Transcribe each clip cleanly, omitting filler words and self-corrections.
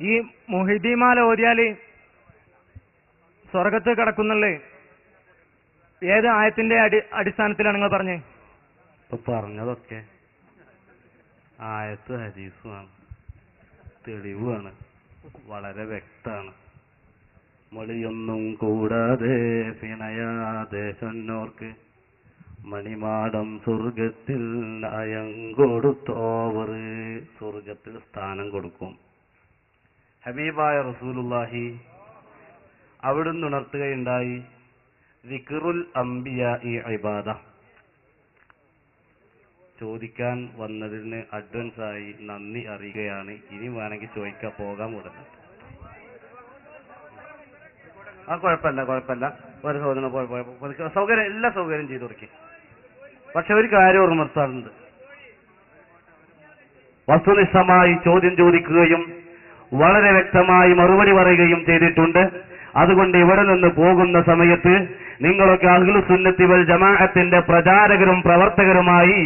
ഈ മുഹിദ്ദീമാല ഓതിയാല് സ്വർഗത്ത് കിടക്കുന്നുള്ളേ ഏത് ആയത്തിന്റെ അടിസ്ഥാനത്തിലാണ് നിങ്ങൾ പറഞ്ഞത്? ഇപ്പൊ പറഞ്ഞതൊക്കെ ആയത്ത് ഹദീസുമാണ്, തെളിവാണ്, വളരെ വ്യക്തമാണ്. മൊഴിയൊന്നും കൂടാതെ വിനയാതെ ചൊന്നോർക്ക് മണിമാടം സ്വർഗത്തിൽ നയം കൊടുത്തോവർ, സ്വർഗത്തിൽ സ്ഥാനം കൊടുക്കും. ഹബീബായ റസൂലുള്ളാഹി അവിടുന്ന് ഉണർത്തുകയുണ്ടായി, ദിക്റുൽ അംബിയാഇ ഇബാദ. ചോദിക്കാൻ വന്നതിന് അഡ്വാൻസായി നന്ദി അറിയുകയാണ്. ഇനി വേണമെങ്കിൽ ചോദിക്കാൻ പോകാൻ ഉടനെ. കുഴപ്പമില്ല, ഒരു സൗകര്യം, എല്ലാ സൗകര്യം ചെയ്തു കൊടുക്കും. പക്ഷെ ഒരു കാര്യം ഓർമ്മർത്താറുണ്ട്, വസ്തുനിഷ്ഠമായി ചോദ്യം ചോദിക്കുകയും വളരെ വ്യക്തമായി മറുപടി പറയുകയും ചെയ്തിട്ടുണ്ട്. അതുകൊണ്ട് ഇവിടെ നിന്ന് പോകുന്ന സമയത്ത് നിങ്ങളൊക്കെ അഹ്ലുസുന്നത്തി വൽ ജമാഅത്തിന്റെ പ്രചാരകരും പ്രവർത്തകരുമായി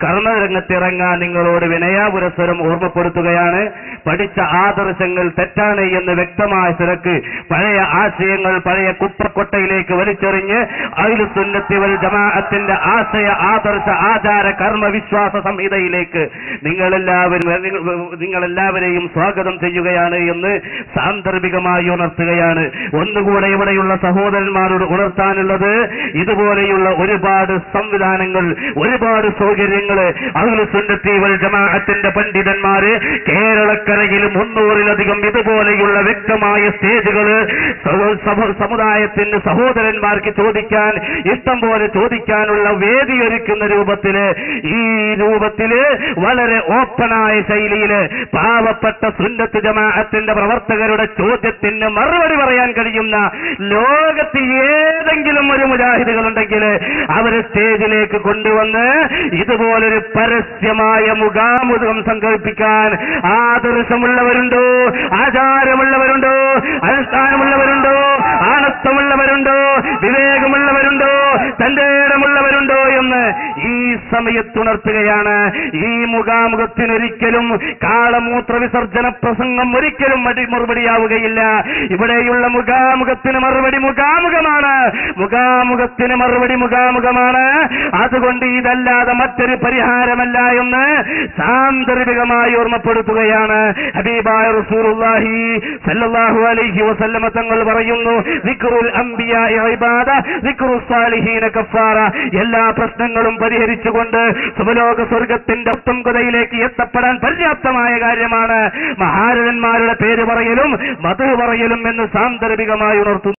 കർമ്മരംഗത്തിറങ്ങാൻ നിങ്ങളോട് വിനയാപുരസ്സരം ഓർമ്മപ്പെടുത്തുകയാണ്. പഠിച്ച ആദർശങ്ങൾ തെറ്റാണ് എന്ന് വ്യക്തമായ നിലക്ക് പഴയ ആശയങ്ങൾ പഴയ കുപ്പക്കൊട്ടയിലേക്ക് വലിച്ചെറിഞ്ഞ് അഹ്ലുസുന്നത്തി വൽ ജമാഅത്തിന്റെ ആശയ ആദർശ ആചാര കർമ്മ വിശ്വാസ സംഹിതയിലേക്ക് നിങ്ങളെല്ലാവരെയും സ്വാഗതം ചെയ്യുകയാണ് എന്ന് സാന്ദർഭികമായി ഉണർത്തുകയാണ്. ഒന്നുകൂടെ ഇവിടെയുള്ള സഹോദരന്മാരോട് ഉണർത്താനുള്ളത്, ഇതുപോലെയുള്ള ഒരുപാട് സംവിധാനങ്ങൾ, ഒരുപാട് സൗകര്യങ്ങൾ അഹ്ലുസുന്നത്തി വൽ ജമാഅത്തിന്റെ പണ്ഡിതന്മാര് കേരളക്കരയിലും 300-ലധികം ഇതുപോലെയുള്ള വ്യക്തമായ സ്റ്റേജുകൾ സമുദായത്തിന് സഹോദരന്മാർക്ക് ചോദിക്കാൻ ഇഷ്ടം പോലെ ചോദിക്കാനുള്ള വേദി ഒരുക്കുന്ന രൂപത്തില്, ഈ രൂപത്തില് വളരെ ഓപ്പണായ ശൈലിയില് പാവപ്പെട്ട സുന്നത്ത് ജമാഅത്തിന്റെ പ്രവർത്തകരുടെ ചോദ്യത്തിന് മറുപടി പറയാൻ കഴിയുന്ന ലോകത്ത് ഏതെങ്കിലും ഒരു മുജാഹിദുകളുണ്ടെങ്കിൽ അവരെ സ്റ്റേജിലേക്ക് കൊണ്ടുവന്ന് ഇതുപോലൊരു പരസ്യമായ മുഖാമുഖം സങ്കല്പിക്കാൻ ആദർശമുള്ളവരുണ്ടോ, ആചാരമുള്ളവരുണ്ടോ, അനുഷ്ഠാനമുള്ളവരുണ്ടോ, ആണത്വമുള്ളവരുണ്ടോ, വിവേകമുള്ളവരുണ്ടോ, തന്റേടമുള്ളവരുണ്ടോ എന്ന് ഈ സമയത്തുണർത്തുകയാണ്. ഈ മുഖാമുഖത്തിനൊരിക്കലും കാളമൂത്ര വിസർജന പ്രസംഗം ഒരിക്കലും മറുപടിയാവുകയില്ല. ഇവിടെയുള്ള മുഖാമുഖത്തിന് മറുപടി മുഖാമുഖമാണ്, മുഖാമുഖത്തിന് മറുപടി മുഖാമുഖമാണ്. അതുകൊണ്ട് ഇതല്ലാതെ മറ്റൊരു പരിഹാരമല്ല എന്ന് സാന്ദർഭികമായി ഓർമ്മപ്പെടുത്തുകയാണ്. ഹബീബായ റസൂലുള്ളാഹി സല്ലല്ലാഹു അലൈഹി വസല്ലമ തങ്ങൾ പറയുന്നു, ദിക്റുൽ അംബിയാഇ ഇബാദ, ദിക്റുസ് സാലിഹീന കഫാറ. എല്ലാ പ്രശ്നങ്ങളും പരിഹരിച്ചുകൊണ്ട് സുബലോക സ്വർഗത്തിന്റെ ഉത്തംകതയിലേക്ക് എത്തപ്പെടാൻ പര്യാപ്തമായ കാര്യമാണ് മഹാരഥന്മാരുടെ പേര് പറയലും മധു പറയലും എന്ന് സാന്ദർഭികമായി ഉണർത്തുന്നു.